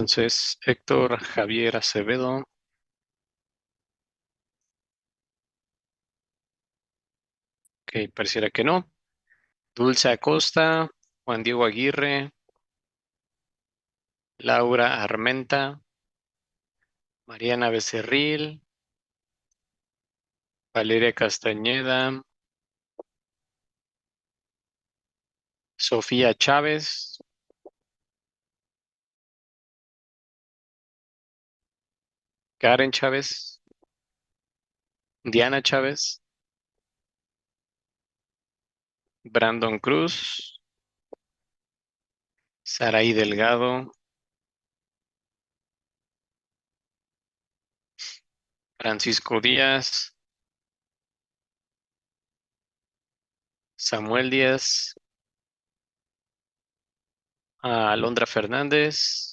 Entonces, Héctor Javier Acevedo. Ok, pareciera que no. Dulce Acosta, Juan Diego Aguirre, Laura Armenta, Mariana Becerril, Valeria Castañeda, Sofía Chávez, Karen Chávez, Diana Chávez, Brandon Cruz, Saraí Delgado, Francisco Díaz, Samuel Díaz, Alondra Fernández,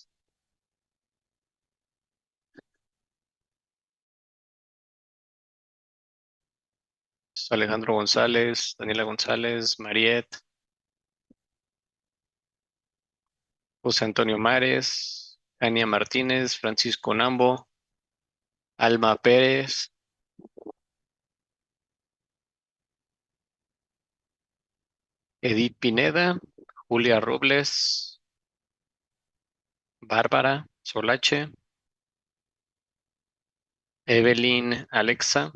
Alejandro González, Daniela González, Mariet, José Antonio Mares, Ania Martínez, Francisco Nambo, Alma Pérez, Edith Pineda, Julia Robles, Bárbara Solache, Evelyn Alexa,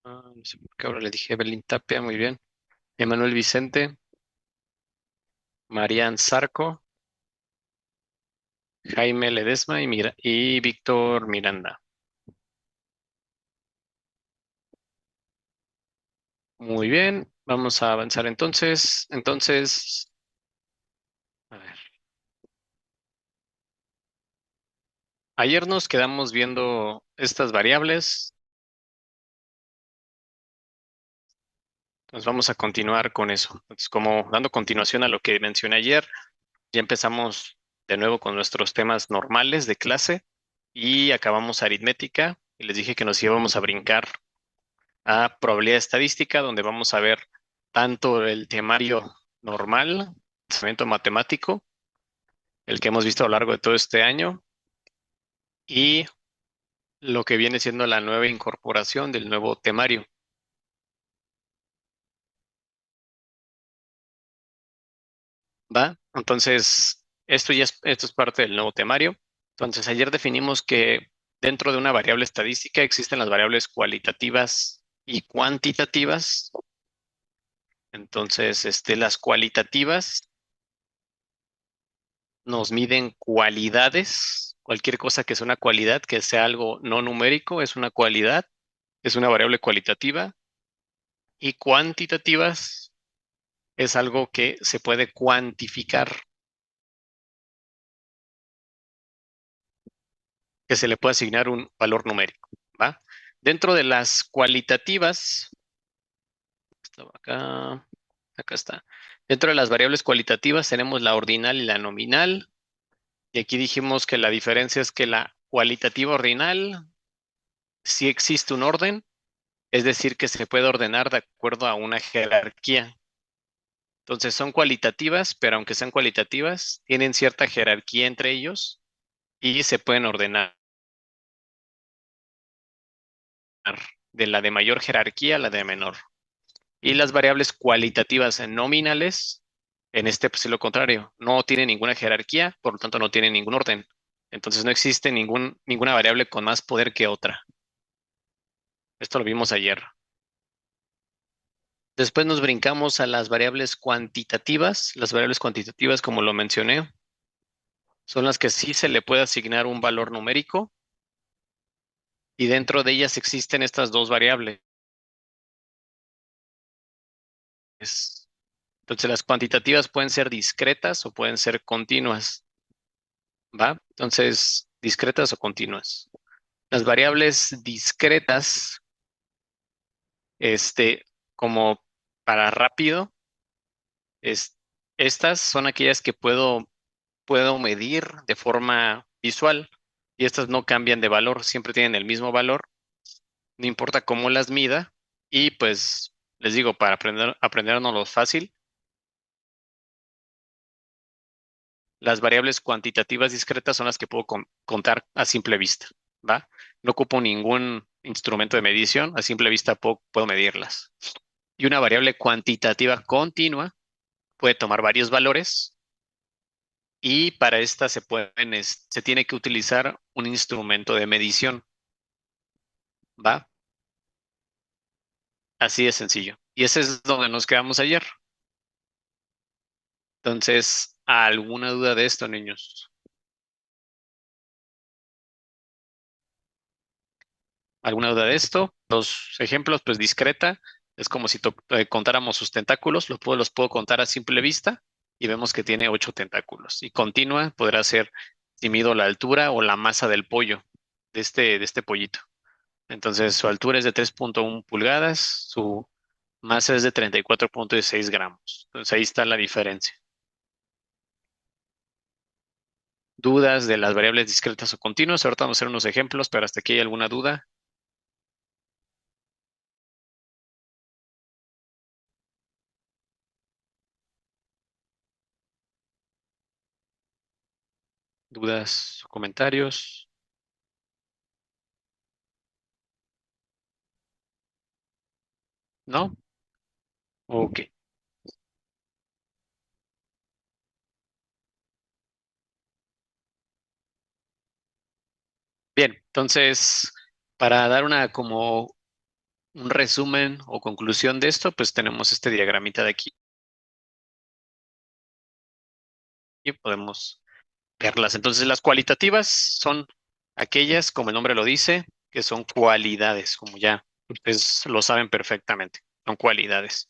no sé por qué ahora le dije Evelyn Tapia, muy bien, Emanuel Vicente, Marian Zarco, Jaime Ledesma y Víctor Miranda. Muy bien, vamos a avanzar entonces. A ver, ayer nos quedamos viendo estas variables. Pues vamos a continuar con eso. Entonces, como dando continuación a lo que mencioné ayer, ya empezamos de nuevo con nuestros temas normales de clase y acabamos aritmética y les dije que nos íbamos a brincar a probabilidad estadística, donde vamos a ver tanto el temario normal, pensamiento matemático, el que hemos visto a lo largo de todo este año, y lo que viene siendo la nueva incorporación del nuevo temario. ¿Va? Entonces, esto es parte del nuevo temario. Entonces, ayer definimos que dentro de una variable estadística existen las variables cualitativas y cuantitativas. Entonces, las cualitativas nos miden cualidades. Cualquier cosa que sea una cualidad, que sea algo no numérico, es una cualidad, es una variable cualitativa. Y cuantitativas es algo que se puede cuantificar, que se le puede asignar un valor numérico, ¿va? Dentro de las cualitativas, estaba acá está. Dentro de las variables cualitativas tenemos la ordinal y la nominal. Y aquí dijimos que la diferencia es que la cualitativa ordinal sí existe un orden, es decir, que se puede ordenar de acuerdo a una jerarquía. Entonces son cualitativas, pero aunque sean cualitativas, tienen cierta jerarquía entre ellos y se pueden ordenar de la de mayor jerarquía a la de menor. Y las variables cualitativas nominales, en este pues es lo contrario, no tienen ninguna jerarquía, por lo tanto no tienen ningún orden. Entonces no existe ninguna variable con más poder que otra. Esto lo vimos ayer. Después nos brincamos a las variables cuantitativas. Las variables cuantitativas, como lo mencioné, son las que sí se le puede asignar un valor numérico y dentro de ellas existen estas dos variables. Entonces las cuantitativas pueden ser discretas o pueden ser continuas, ¿va? Entonces, discretas o continuas. Las variables discretas, este, como para rápido, es, estas son aquellas que puedo medir de forma visual y estas no cambian de valor, siempre tienen el mismo valor, no importa cómo las mida y pues Les digo, para aprendérnoslo fácil, las variables cuantitativas discretas son las que puedo contar a simple vista, ¿va? No ocupo ningún instrumento de medición, a simple vista puedo medirlas. Y una variable cuantitativa continua puede tomar varios valores y para esta se tiene que utilizar un instrumento de medición, ¿va? Así de sencillo. Y ese es donde nos quedamos ayer. Entonces, ¿alguna duda de esto, niños? ¿Alguna duda de esto? Los ejemplos, pues discreta, es como si contáramos sus tentáculos, los puedo contar a simple vista y vemos que tiene 8 tentáculos. Y continua podrá ser si mido la altura o la masa del pollo, de este pollito. Entonces, su altura es de 3.1 pulgadas, su masa es de 34.6 gramos. Entonces, ahí está la diferencia. Dudas de las variables discretas o continuas. Ahorita vamos a hacer unos ejemplos, pero hasta aquí hay alguna duda. Dudas o comentarios. ¿No? Ok. Bien, entonces, para dar una como un resumen o conclusión de esto, pues tenemos este diagramita de aquí y podemos verlas. Entonces, las cualitativas son aquellas, como el nombre lo dice, que son cualidades, como ya ustedes lo saben perfectamente, son cualidades.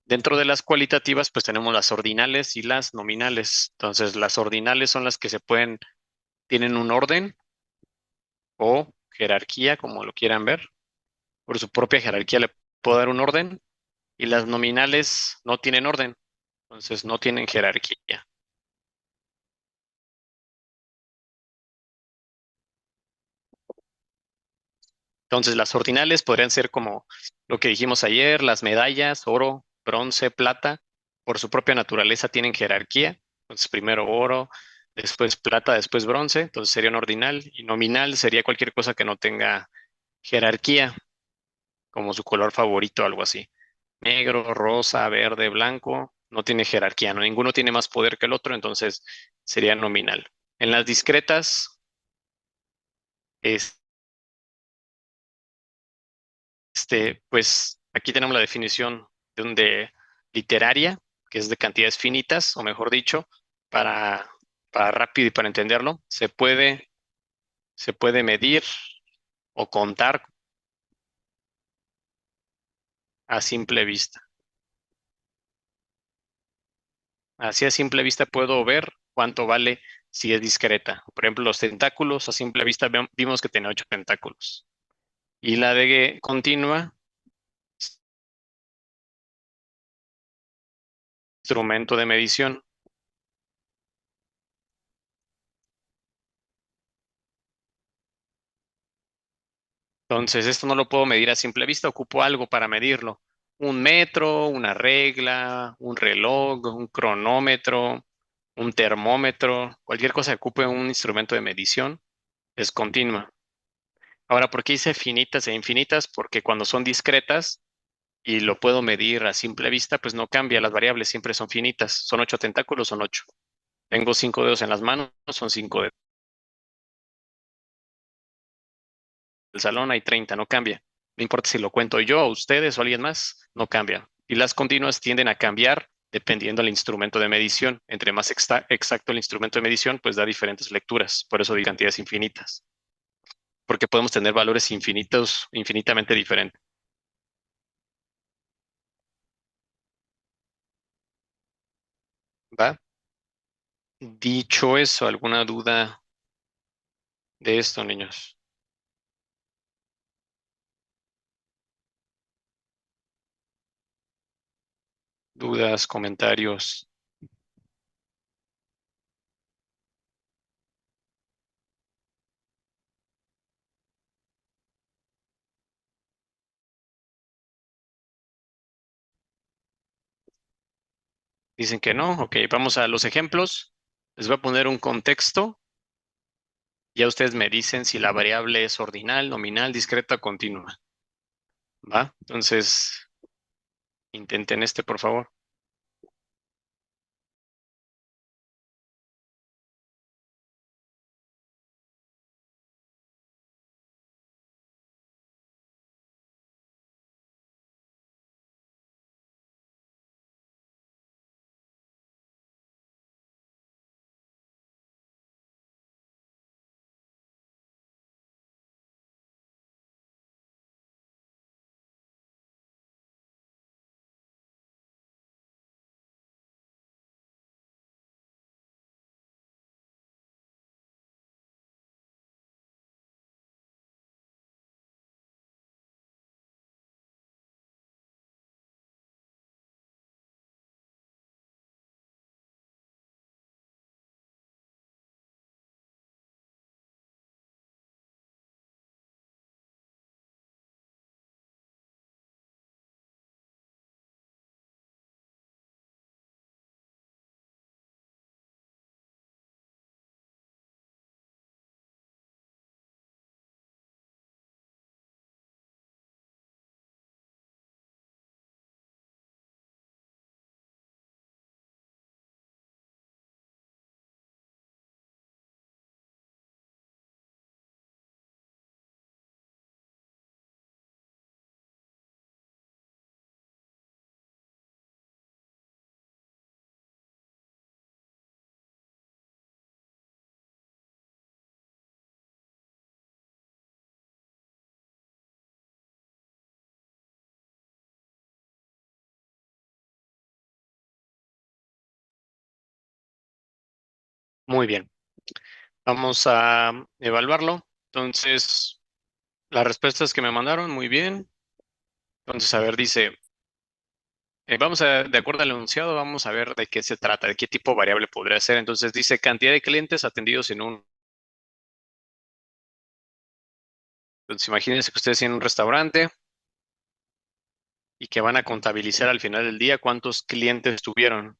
Dentro de las cualitativas, pues tenemos las ordinales y las nominales. Entonces, las ordinales son las que tienen un orden o jerarquía, como lo quieran ver. Por su propia jerarquía le puedo dar un orden y las nominales no tienen orden, entonces no tienen jerarquía. Entonces las ordinales podrían ser como lo que dijimos ayer, las medallas, oro, bronce, plata, por su propia naturaleza tienen jerarquía. Entonces primero oro, después plata, después bronce, entonces sería un ordinal y nominal sería cualquier cosa que no tenga jerarquía, como su color favorito, algo así. Negro, rosa, verde, blanco, no tiene jerarquía, ¿no? Ninguno tiene más poder que el otro, entonces sería nominal. En las discretas, pues aquí tenemos la definición de literaria, que es de cantidades finitas, o mejor dicho, para, para rápido y para entenderlo, se puede medir o contar a simple vista. Así a simple vista puedo ver cuánto vale si es discreta. Por ejemplo, los tentáculos, a simple vista vimos que tiene 8 tentáculos. Y la de continua, instrumento de medición. Entonces, esto no lo puedo medir a simple vista, ocupo algo para medirlo. Un metro, una regla, un reloj, un cronómetro, un termómetro, cualquier cosa que ocupe un instrumento de medición es continua. Ahora, ¿por qué hice finitas e infinitas? Porque cuando son discretas y lo puedo medir a simple vista, pues no cambia, las variables siempre son finitas. Son 8 tentáculos, son 8. Tengo 5 dedos en las manos, son 5 dedos. El salón hay 30, no cambia. No importa si lo cuento yo, ustedes o alguien más, no cambia. Y las continuas tienden a cambiar dependiendo del instrumento de medición. Entre más exacto el instrumento de medición, pues da diferentes lecturas. Por eso di cantidades infinitas. Porque podemos tener valores infinitos, infinitamente diferentes. ¿Va? Dicho eso, ¿alguna duda de esto, niños? ¿Dudas, comentarios? Dicen que no. Ok, vamos a los ejemplos. Les voy a poner un contexto. Ya ustedes me dicen si la variable es ordinal, nominal, discreta o continua. ¿Va? Entonces, intenten este, por favor. Muy bien. Vamos a evaluarlo. Entonces, las respuestas que me mandaron, muy bien. Entonces, a ver, dice, de acuerdo al enunciado, vamos a ver de qué se trata, de qué tipo de variable podría ser. Entonces, dice cantidad de clientes atendidos en un... Entonces, imagínense que ustedes tienen un restaurante y que van a contabilizar al final del día cuántos clientes tuvieron.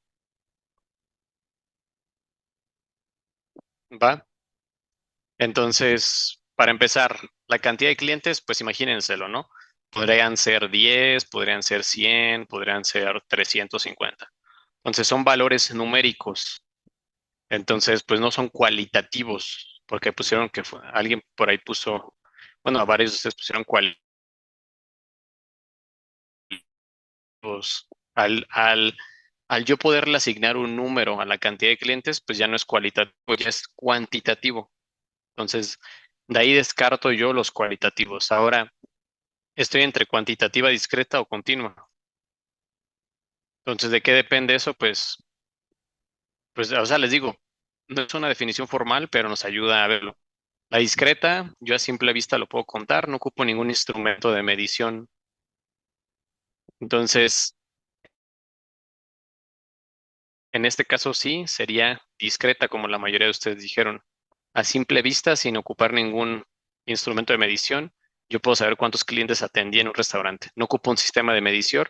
¿Va? Entonces, para empezar, la cantidad de clientes, pues imagínenselo, ¿no? Podrían ser 10, podrían ser 100, podrían ser 350. Entonces, son valores numéricos. Entonces, pues no son cualitativos, porque pusieron alguien por ahí puso, bueno, a varios de ustedes pusieron cualitativos. Al, al, al yo poderle asignar un número a la cantidad de clientes, pues ya no es cualitativo, ya es cuantitativo. Entonces, de ahí descarto yo los cualitativos. Ahora, estoy entre cuantitativa discreta o continua. Entonces, ¿de qué depende eso? Pues, o sea, les digo, no es una definición formal, pero nos ayuda a verlo. La discreta, yo a simple vista lo puedo contar, no ocupo ningún instrumento de medición. Entonces, en este caso sí, sería discreta, como la mayoría de ustedes dijeron. A simple vista, sin ocupar ningún instrumento de medición, yo puedo saber cuántos clientes atendí en un restaurante. No ocupo un sistema de medición,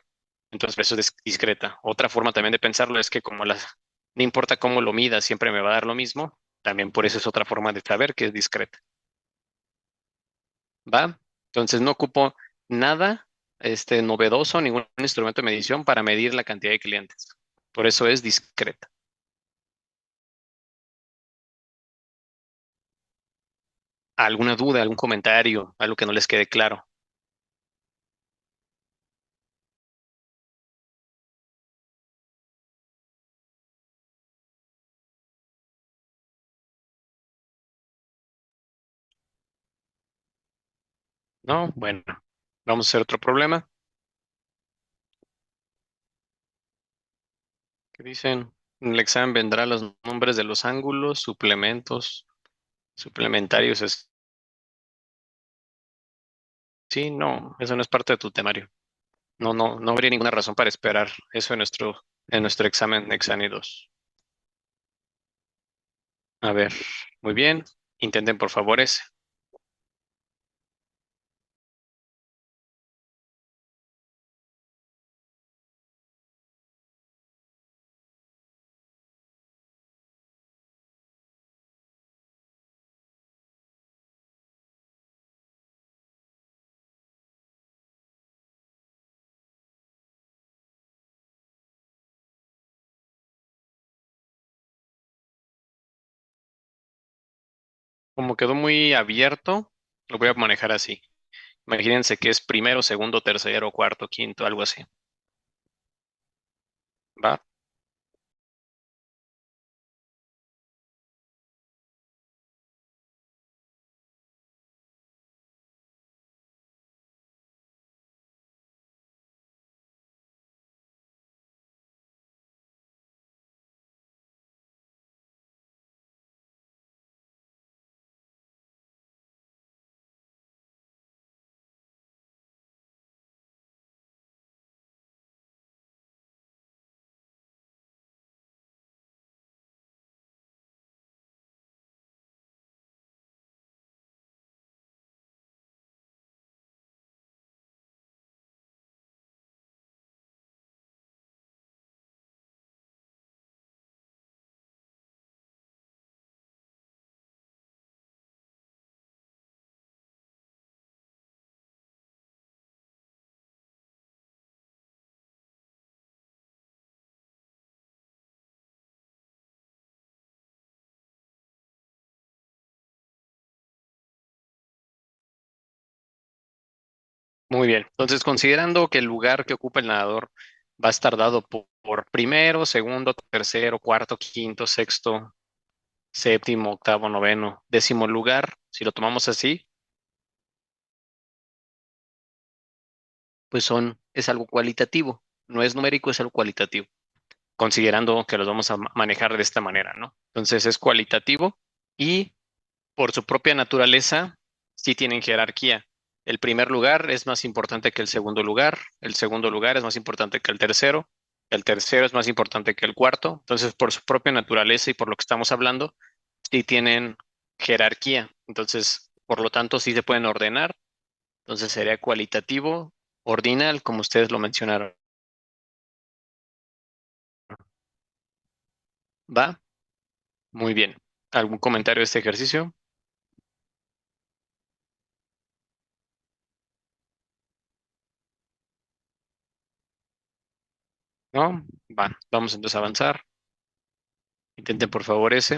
entonces eso es discreta. Otra forma también de pensarlo es que no importa cómo lo mida, siempre me va a dar lo mismo. También por eso es otra forma de saber que es discreta. ¿Va? Entonces no ocupo nada novedoso, ningún instrumento de medición para medir la cantidad de clientes. Por eso es discreta. ¿Alguna duda, algún comentario, algo que no les quede claro? No, bueno, vamos a hacer otro problema. ¿Qué dicen? En el examen vendrá los nombres de los ángulos, suplementos, suplementarios. Sí, no, eso no es parte de tu temario. No, no, no habría ninguna razón para esperar eso en nuestro examen de Exani 2. A ver, muy bien. Intenten por favor ese. Como quedó muy abierto, lo voy a manejar así. Imagínense que es primero, segundo, tercero, cuarto, quinto, algo así. ¿Va? Muy bien. Entonces, considerando que el lugar que ocupa el nadador va a estar dado por primero, segundo, tercero, cuarto, quinto, sexto, séptimo, octavo, noveno, décimo lugar, si lo tomamos así, pues es algo cualitativo. No es numérico, es algo cualitativo, considerando que los vamos a manejar de esta manera, ¿no? Entonces es cualitativo y por su propia naturaleza sí tienen jerarquía. El primer lugar es más importante que el segundo lugar es más importante que el tercero es más importante que el cuarto. Entonces, por su propia naturaleza y por lo que estamos hablando, sí tienen jerarquía. Entonces, por lo tanto, sí se pueden ordenar. Entonces, sería cualitativo, ordinal, como ustedes lo mencionaron. ¿Va? Muy bien. ¿Algún comentario de este ejercicio? ¿No? Va. Vamos entonces a avanzar. Intenten por favor ese.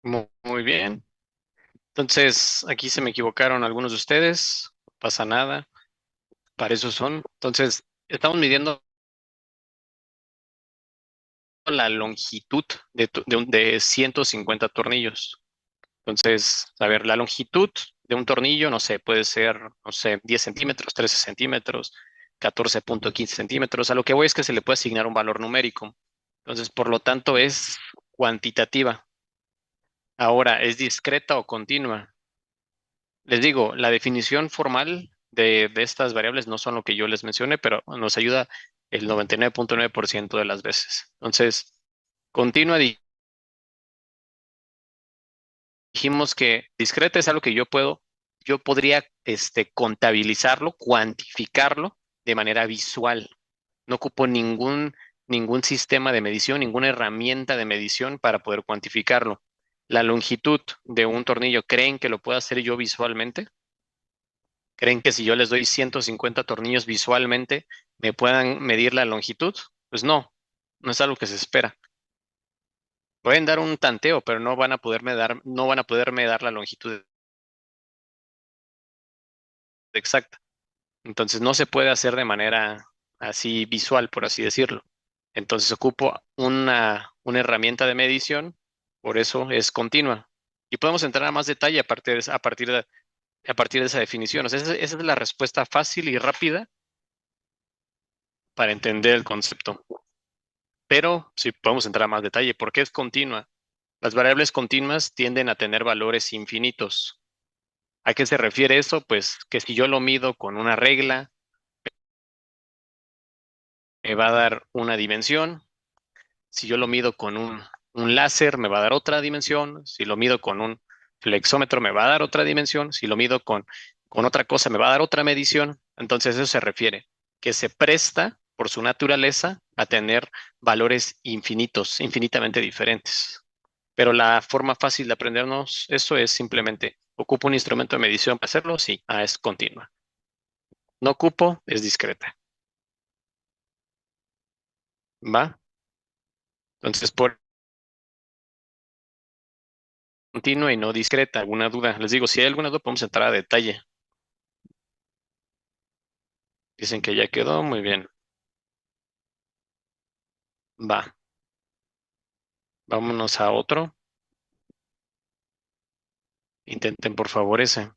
Muy bien. Entonces, aquí se me equivocaron algunos de ustedes. No pasa nada. Para eso son. Entonces, estamos midiendo la longitud de 150 tornillos. Entonces, a ver, la longitud de un tornillo, no sé, puede ser, no sé, 10 centímetros, 13 centímetros, 14,15 centímetros. A lo que voy es que se le puede asignar un valor numérico. Entonces, por lo tanto, es cuantitativa. Ahora, ¿es discreta o continua? Les digo, la definición formal de estas variables no son lo que yo les mencioné, pero nos ayuda el 99,9% de las veces. Entonces, continua, dijimos que discreta es algo que yo podría contabilizarlo, cuantificarlo de manera visual. No ocupo ningún sistema de medición, ninguna herramienta de medición para poder cuantificarlo. La longitud de un tornillo, ¿creen que lo puedo hacer yo visualmente? ¿Creen que si yo les doy 150 tornillos visualmente, me puedan medir la longitud? Pues no, no es algo que se espera. Pueden dar un tanteo, pero no van a poderme dar la longitud exacta. Entonces no se puede hacer de manera así visual, por así decirlo. Entonces ocupo una herramienta de medición, por eso es continua. Y podemos entrar a más detalle a partir de esa definición. O sea, esa es la respuesta fácil y rápida para entender el concepto. Pero sí podemos entrar a más detalle. ¿Por qué es continua? Las variables continuas tienden a tener valores infinitos. ¿A qué se refiere eso? Pues que si yo lo mido con una regla, me va a dar una dimensión. Si yo lo mido con un láser, me va a dar otra dimensión. Si lo mido con un flexómetro, me va a dar otra dimensión. Si lo mido con otra cosa, me va a dar otra medición. Entonces, eso se refiere, que se presta por su naturaleza a tener valores infinitos, infinitamente diferentes. Pero la forma fácil de aprendernos eso es simplemente, ¿ocupo un instrumento de medición para hacerlo? Sí, es continua. No ocupo, es discreta. ¿Va? Entonces, por continua y no discreta. ¿Alguna duda? Les digo, si hay alguna duda, podemos entrar a detalle. Dicen que ya quedó, muy bien. Va, vámonos a otro. Intenten por favor ese.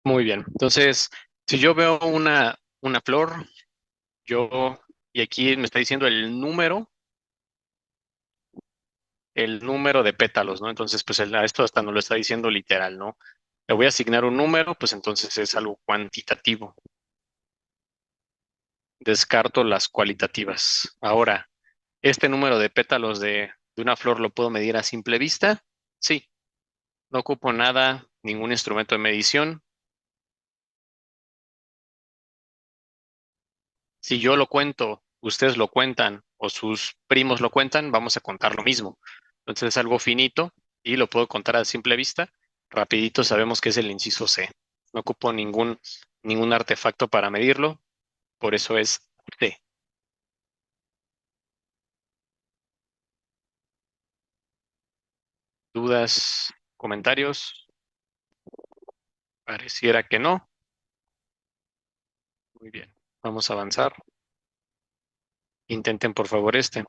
Muy bien. Entonces, si yo veo una flor, yo, y aquí me está diciendo el número de pétalos, ¿no? Entonces, pues esto hasta no lo está diciendo literal, ¿no? Le voy a asignar un número, pues entonces es algo cuantitativo. Descarto las cualitativas. Ahora, ¿este número de pétalos de una flor lo puedo medir a simple vista? Sí, no ocupo nada, ningún instrumento de medición. Si yo lo cuento, ustedes lo cuentan o sus primos lo cuentan, vamos a contar lo mismo. Entonces es algo finito y lo puedo contar a simple vista. Rapidito sabemos que es el inciso C. No ocupo ningún artefacto para medirlo, por eso es C. ¿Dudas, comentarios? Pareciera que no. Muy bien, vamos a avanzar. Intenten por favor este.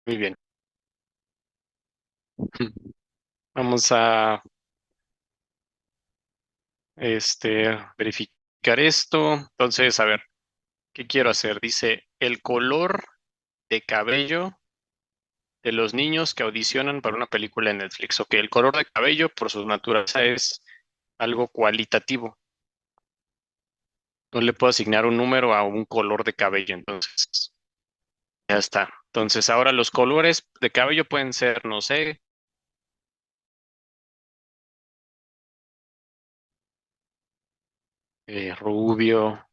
Muy bien. Vamos a verificar esto. Entonces, a ver, ¿qué quiero hacer? Dice el color de cabello de los niños que audicionan para una película en Netflix. Ok, el color de cabello por su naturaleza es algo cualitativo. No le puedo asignar un número a un color de cabello, entonces ya está. Entonces ahora los colores de cabello pueden ser, no sé, rubio,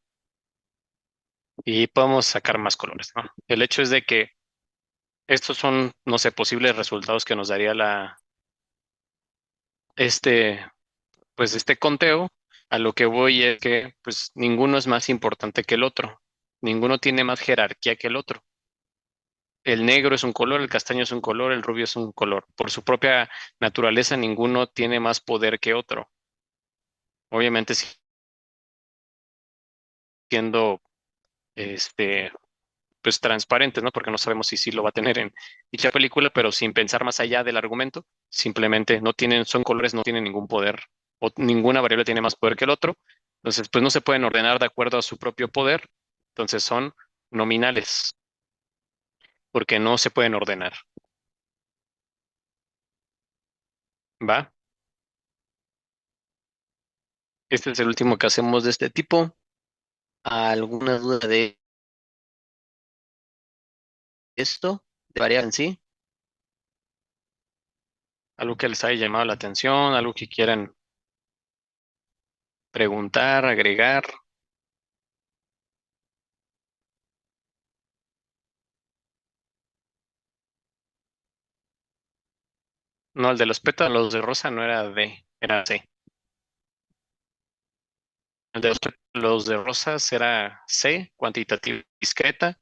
y podemos sacar más colores, ¿no? El hecho es de que estos son, no sé, posibles resultados que nos daría este, este conteo. A lo que voy es que, pues, ninguno es más importante que el otro. Ninguno tiene más jerarquía que el otro. El negro es un color, el castaño es un color, el rubio es un color. Por su propia naturaleza, ninguno tiene más poder que otro. Obviamente, siendo, este, pues transparentes, ¿no? Porque no sabemos si sí lo va a tener en dicha película, pero sin pensar más allá del argumento, simplemente no tienen, son colores, no tienen ningún poder, o ninguna variable tiene más poder que el otro. Entonces, pues no se pueden ordenar de acuerdo a su propio poder. Entonces son nominales, porque no se pueden ordenar. ¿Va? Este es el último que hacemos de este tipo. ¿Alguna duda de esto? ¿De variable en sí? ¿Algo que les haya llamado la atención? ¿Algo que quieran preguntar, agregar? No, el de los pétalos de rosa no era D, era C. El de los pétalos de rosas era C, cuantitativa discreta,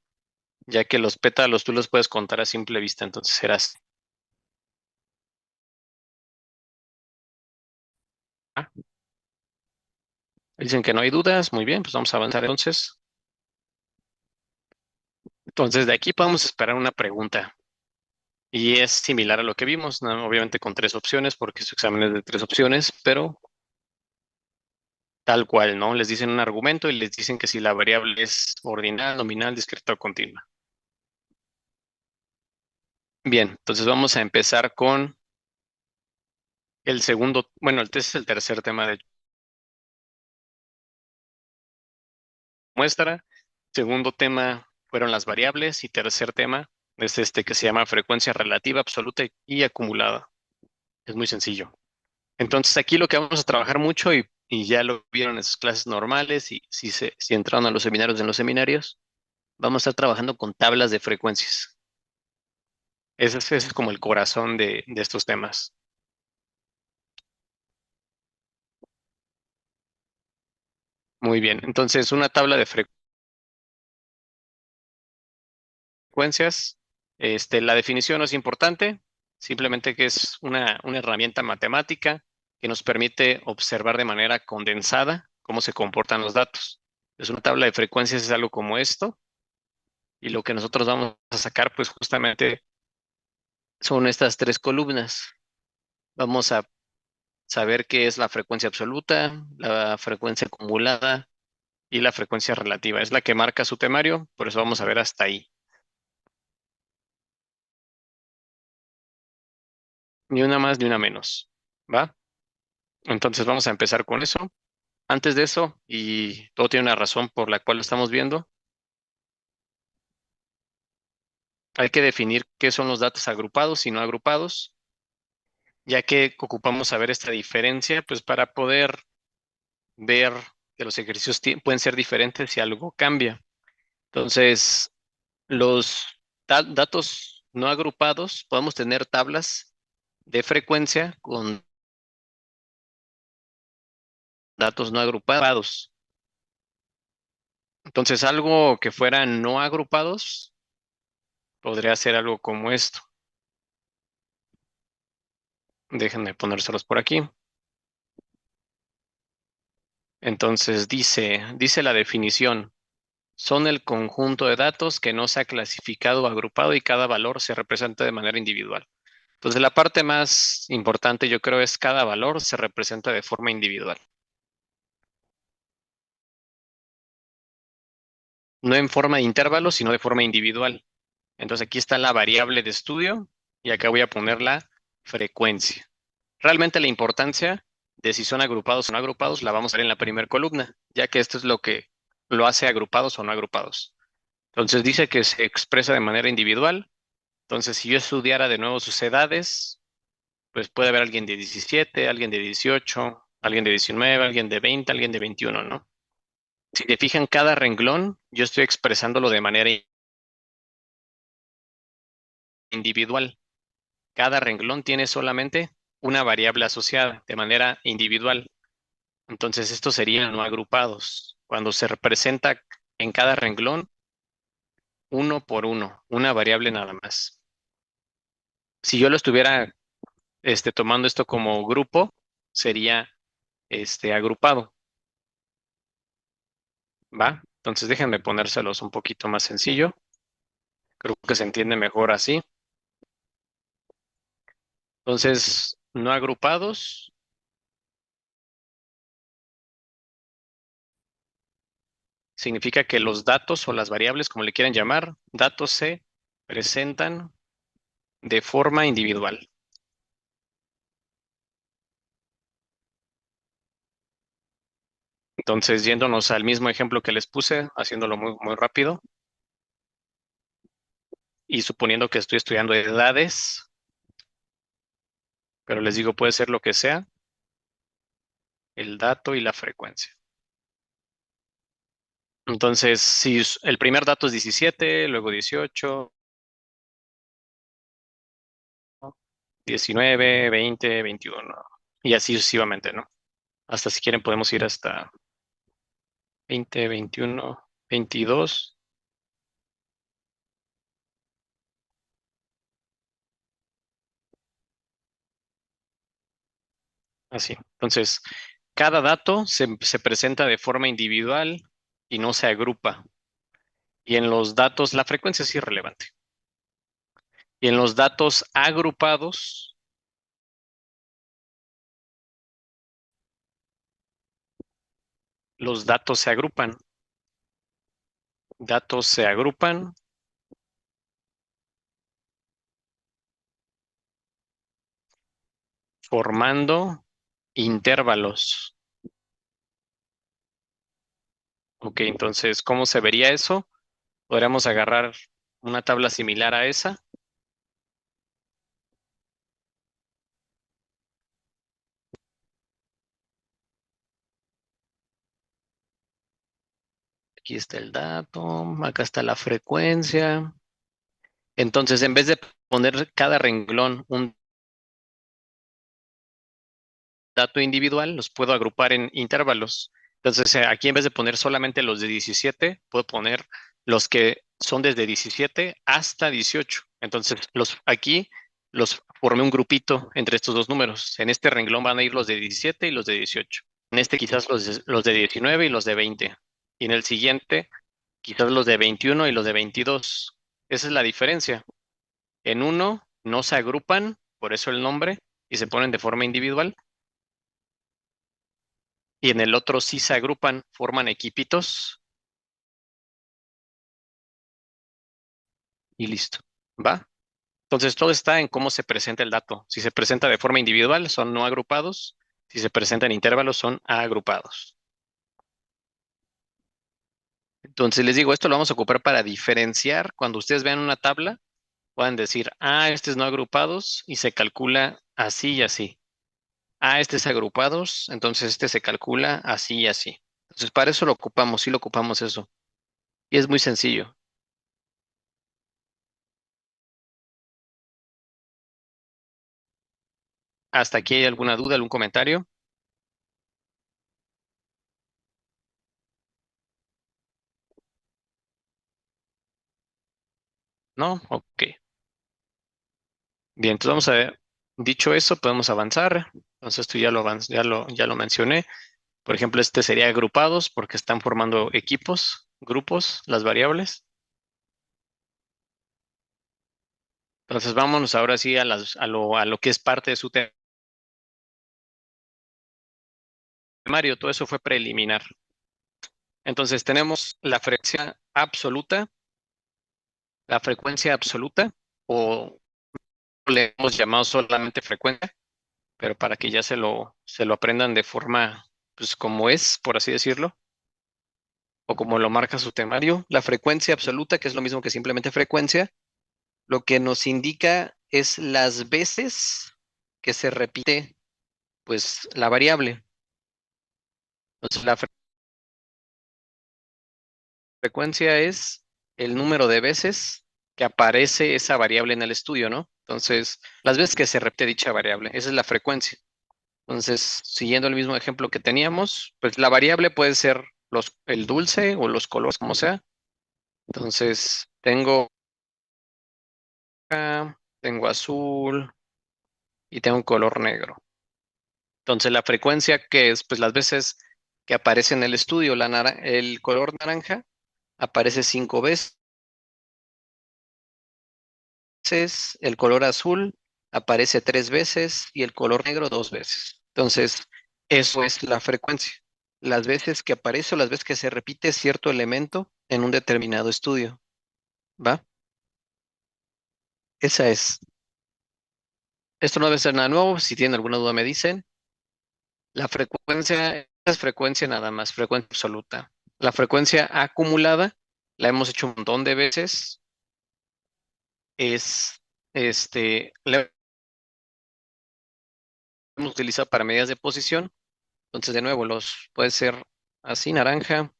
ya que los pétalos tú los puedes contar a simple vista, entonces era C. Dicen que no hay dudas, muy bien, pues vamos a avanzar entonces. Entonces de aquí podemos esperar una pregunta. Y es similar a lo que vimos, ¿no? Obviamente con tres opciones, porque su examen es de tres opciones, pero tal cual, ¿no? Les dicen un argumento y les dicen que si la variable es ordinal, nominal, discreta o continua. Bien, entonces vamos a empezar con el segundo, bueno, este es el tercer tema de muestra. Segundo tema fueron las variables y tercer tema es este que se llama frecuencia relativa, absoluta y acumulada. Es muy sencillo. Entonces aquí lo que vamos a trabajar mucho y ya lo vieron en sus clases normales y si entraron a los seminarios en los seminarios, vamos a estar trabajando con tablas de frecuencias. Ese es como el corazón de estos temas. Muy bien. Entonces, una tabla de frecuencias, la definición no es importante, simplemente que es una herramienta matemática que nos permite observar de manera condensada cómo se comportan los datos. Es una tabla de frecuencias, es algo como esto, y lo que nosotros vamos a sacar, pues justamente son estas tres columnas. Vamos a saber qué es la frecuencia absoluta, la frecuencia acumulada y la frecuencia relativa. Es la que marca su temario, por eso vamos a ver hasta ahí. Ni una más ni una menos. ¿Va? Entonces vamos a empezar con eso. Antes de eso, y todo tiene una razón por la cual lo estamos viendo, hay que definir qué son los datos agrupados y no agrupados, ya que ocupamos saber esta diferencia, pues para poder ver que los ejercicios pueden ser diferentes si algo cambia. Entonces, los datos no agrupados, podemos tener tablas de frecuencia con datos no agrupados. Entonces, algo que fuera no agrupados podría ser algo como esto. Déjenme ponérselos por aquí. Entonces, dice la definición. son el conjunto de datos que no se ha clasificado o agrupado y cada valor se representa de manera individual. Entonces, la parte más importante, yo creo, es cada valor se representa de forma individual. No en forma de intervalo, sino de forma individual. Entonces, aquí está la variable de estudio y acá voy a poner la frecuencia. Realmente la importancia de si son agrupados o no agrupados la vamos a ver en la primera columna, ya que esto es lo que lo hace agrupados o no agrupados. Entonces, dice que se expresa de manera individual. Entonces, si yo estudiara de nuevo sus edades, pues puede haber alguien de 17, alguien de 18, alguien de 19, alguien de 20, alguien de 21, ¿no? Si te fijan, cada renglón, yo estoy expresándolo de manera individual. Cada renglón tiene solamente una variable asociada de manera individual. Entonces, estos serían no agrupados. Cuando se representa en cada renglón, uno por uno, una variable nada más. Si yo lo estuviera tomando esto como grupo, sería agrupado. ¿Va? Entonces déjenme ponérselos un poquito más sencillo. Creo que se entiende mejor así. Entonces, no agrupados significa que los datos o las variables, como le quieran llamar, datos se presentan de forma individual. Entonces, yéndonos al mismo ejemplo que les puse, haciéndolo muy, muy rápido y suponiendo que estoy estudiando edades, pero les digo, puede ser lo que sea, el dato y la frecuencia. Entonces, si el primer dato es 17, luego 18, 19, 20, 21, y así sucesivamente, ¿no? Hasta si quieren podemos ir hasta 20, 21, 22, así. Entonces, cada dato se presenta de forma individual y no se agrupa. Y en los datos, la frecuencia es irrelevante. Y en los datos agrupados, los datos se agrupan. Datos se agrupan formando intervalos. Ok, entonces, ¿cómo se vería eso? Podríamos agarrar una tabla similar a esa. Aquí está el dato, acá está la frecuencia. Entonces, en vez de poner cada renglón un dato individual, los puedo agrupar en intervalos. Entonces, aquí en vez de poner solamente los de 17, puedo poner los que son desde 17 hasta 18. Entonces, aquí los formé un grupito entre estos dos números. En este renglón van a ir los de 17 y los de 18. En este quizás los de 19 y los de 20. Y en el siguiente, quizás los de 21 y los de 22. Esa es la diferencia. En uno no se agrupan, por eso el nombre, y se ponen de forma individual. Y en el otro sí se agrupan, forman equipitos y listo. ¿Va? Entonces todo está en cómo se presenta el dato. Si se presenta de forma individual, son no agrupados. Si se presenta en intervalos, son agrupados. Entonces les digo, esto lo vamos a ocupar para diferenciar. Cuando ustedes vean una tabla, puedan decir, este es no agrupados y se calcula así y así. Este es agrupados, entonces este se calcula así y así. Entonces para eso lo ocupamos, sí lo ocupamos eso. Y es muy sencillo. ¿Hasta aquí hay alguna duda, algún comentario? ¿No? Ok. Bien, entonces vamos a ver. Dicho eso, podemos avanzar. Entonces esto ya lo mencioné. Por ejemplo, este sería agrupados porque están formando equipos. grupos, las variables. Entonces vámonos ahora sí a lo que es parte de su temario. Todo eso fue preliminar. Entonces tenemos la frecuencia absoluta, o le hemos llamado solamente frecuencia, pero para que ya se lo aprendan de forma, pues como es, por así decirlo, o como lo marca su temario. La frecuencia absoluta, que es lo mismo que simplemente frecuencia, lo que nos indica es las veces que se repite, pues, la variable. Entonces, la frecuencia es el número de veces que aparece esa variable en el estudio, ¿no? Entonces, las veces que se repite dicha variable, esa es la frecuencia. Entonces, siguiendo el mismo ejemplo que teníamos, pues la variable puede ser el dulce o los colores, como sea. Entonces, tengo azul y tengo un color negro. Entonces, la frecuencia que es, pues las veces que aparece en el estudio, el color naranja aparece 5 veces, el color azul aparece 3 veces y el color negro 2 veces. Entonces, eso es la frecuencia. Las veces que aparece o las veces que se repite cierto elemento en un determinado estudio. ¿Va? Esa es. Esto no debe ser nada nuevo. Si tienen alguna duda me dicen. La frecuencia es frecuencia nada más, frecuencia absoluta. La frecuencia acumulada la hemos hecho un montón de veces. La hemos utilizado para medidas de posición. Entonces, de nuevo, puede ser así, naranja,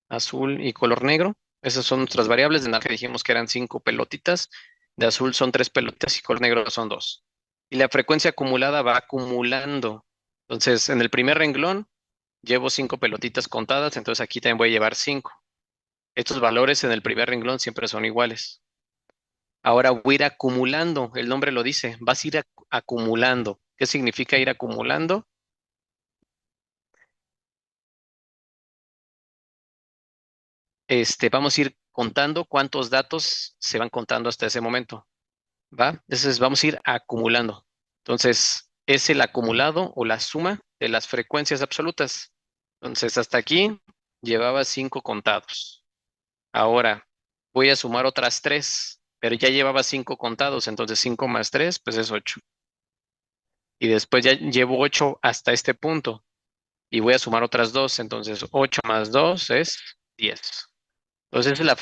azul y color negro. Esas son nuestras variables. De naranja dijimos que eran 5 pelotitas. De azul son 3 pelotitas y color negro son 2. Y la frecuencia acumulada va acumulando. Entonces, en el primer renglón llevo 5 pelotitas contadas, entonces aquí también voy a llevar 5. Estos valores en el primer renglón siempre son iguales. Ahora voy a ir acumulando, el nombre lo dice, vas a ir acumulando. ¿Qué significa ir acumulando? Vamos a ir contando cuántos datos se van contando hasta ese momento, ¿va? Entonces vamos a ir acumulando. Entonces, es el acumulado o la suma de las frecuencias absolutas. Entonces, hasta aquí llevaba 5 contados. Ahora voy a sumar otras 3, pero ya llevaba 5 contados, entonces 5 más 3, pues es 8. Y después ya llevo 8 hasta este punto y voy a sumar otras 2, entonces 8 más 2 es 10. Entonces esa es la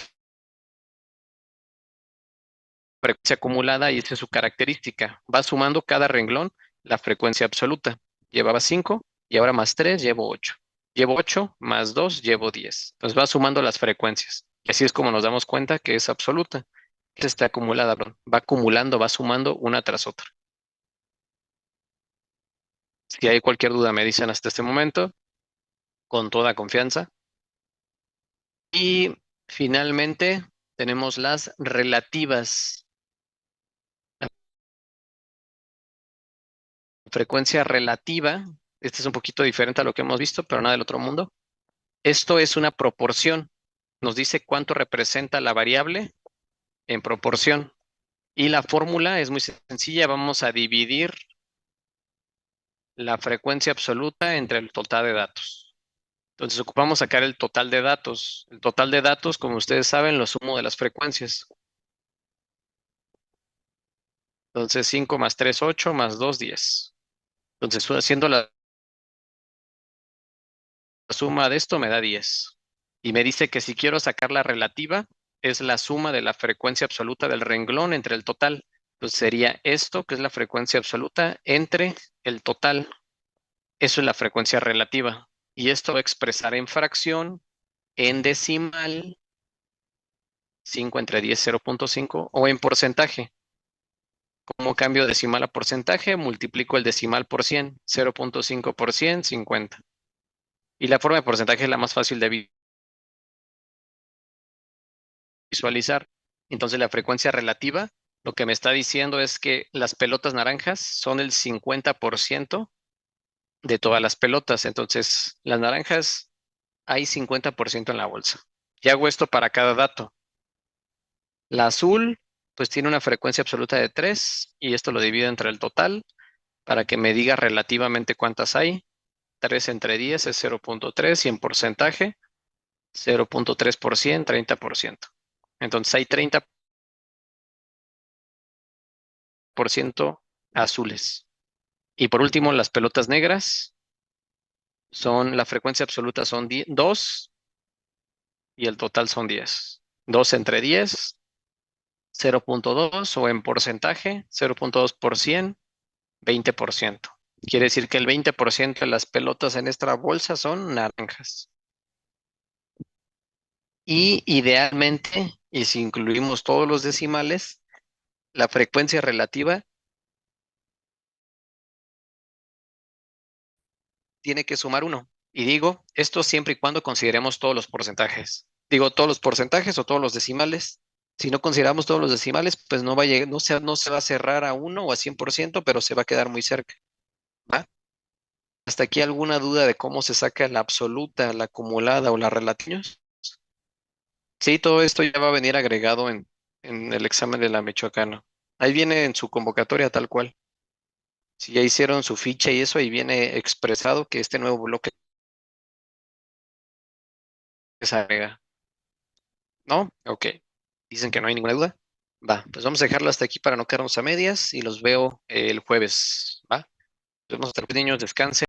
frecuencia acumulada y esa es su característica. Va sumando cada renglón la frecuencia absoluta. Llevaba 5 y ahora más 3 llevo 8. Llevo 8 más 2 llevo 10. Entonces va sumando las frecuencias. Y así es como nos damos cuenta que es absoluta. Está acumulada, perdón. Va acumulando, va sumando una tras otra. Si hay cualquier duda, me dicen hasta este momento, con toda confianza. Y finalmente tenemos las relativas. La frecuencia relativa, esta es un poquito diferente a lo que hemos visto, pero nada del otro mundo. Esto es una proporción. Nos dice cuánto representa la variable en proporción. Y la fórmula es muy sencilla. Vamos a dividir la frecuencia absoluta entre el total de datos. Entonces ocupamos sacar el total de datos. El total de datos, como ustedes saben, lo sumo de las frecuencias. Entonces 5 más 3, 8, más 2, 10. Entonces haciendo la suma de esto me da 10. Y me dice que si quiero sacar la relativa, es la suma de la frecuencia absoluta del renglón entre el total. Entonces sería esto, que es la frecuencia absoluta, entre el total. Eso es la frecuencia relativa. Y esto va a expresar en fracción, en decimal, 5 entre 10, 0.5, o en porcentaje. Como cambio decimal a porcentaje, multiplico el decimal por 100, 0.5 por 100, 50. Y la forma de porcentaje es la más fácil de visualizar. Entonces la frecuencia relativa, lo que me está diciendo es que las pelotas naranjas son el 50% de todas las pelotas. Entonces, las naranjas hay 50% en la bolsa. Y hago esto para cada dato. La azul, pues tiene una frecuencia absoluta de 3 y esto lo divido entre el total para que me diga relativamente cuántas hay. 3 entre 10 es 0.3 y en porcentaje 0.3%, 30%. Entonces hay 30% azules. Y por último, las pelotas negras son, la frecuencia absoluta son 2 y el total son 10. 2 entre 10, 0.2 o en porcentaje, 0.2%, 20%. Quiere decir que el 20% de las pelotas en esta bolsa son naranjas. Y idealmente, y si incluimos todos los decimales, la frecuencia relativa tiene que sumar 1. Y digo, esto siempre y cuando consideremos todos los porcentajes. Digo, todos los porcentajes o todos los decimales. Si no consideramos todos los decimales, pues no va a llegar, no se va a cerrar a 1 o a 100%, pero se va a quedar muy cerca. ¿Va? ¿Hasta aquí alguna duda de cómo se saca la absoluta, la acumulada o la relativa? Sí, todo esto ya va a venir agregado en el examen de la Michoacana. Ahí viene en su convocatoria tal cual. Si ya hicieron su ficha y eso, ahí viene expresado que este nuevo bloque se agrega. ¿No? Ok. Dicen que no hay ninguna duda. Va, pues vamos a dejarlo hasta aquí para no quedarnos a medias y los veo el jueves. ¿Va? Nos vemos hasta luego, niños, descansen.